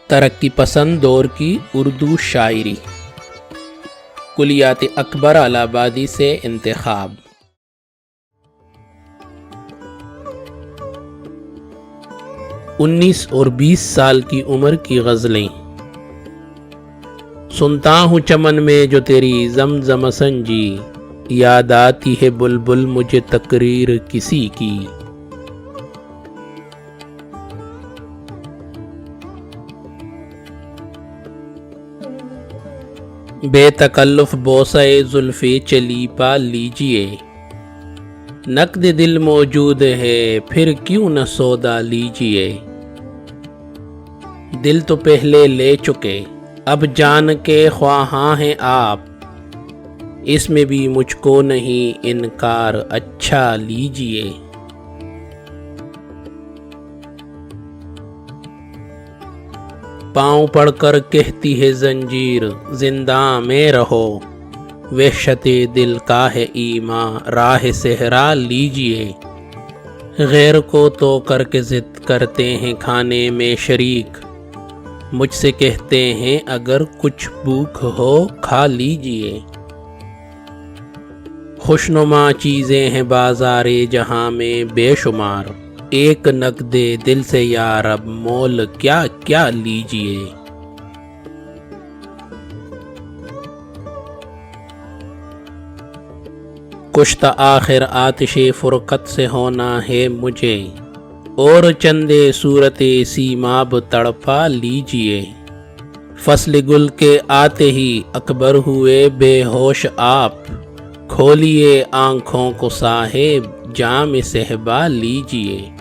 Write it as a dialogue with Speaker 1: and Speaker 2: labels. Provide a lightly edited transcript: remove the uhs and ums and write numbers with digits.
Speaker 1: ترقی پسند دور کی اردو شاعری، کلیات اکبر الہ آبادی سے انتخاب۔ 19 اور 20 سال کی عمر کی غزلیں۔ سنتا ہوں چمن میں جو تیری زمزم سنجی، یاد آتی ہے بلبل مجھے تقریر کسی کی۔ بے تکلف بوسہ زلفِ چلی پا لیجئے، نقد دل موجود ہے پھر کیوں نہ سودا لیجئے۔ دل تو پہلے لے چکے اب جان کے خواہاں ہیں آپ، اس میں بھی مجھ کو نہیں انکار اچھا لیجئے۔ پاؤں پڑ کر کہتی ہے زنجیر زنداں میں رہو، وحشت دل کا ہے ایماں راہ صحرا لیجئے۔ غیر کو تو کر کے ضد کرتے ہیں کھانے میں شریک، مجھ سے کہتے ہیں اگر کچھ بھوک ہو کھا لیجئے۔ خوشنما چیزیں ہیں بازار جہاں میں بے شمار، ایک نقد دل سے یا رب مول کیا کیا لیجئے۔ کشتہ آخر آتش فرقت سے ہونا ہے مجھے، اور چندے صورت سیماب تڑپا لیجئے۔ فصل گل کے آتے ہی اکبر ہوئے بے ہوش آپ، کھولیے آنکھوں کو صاحب جام صہبا لیجئے۔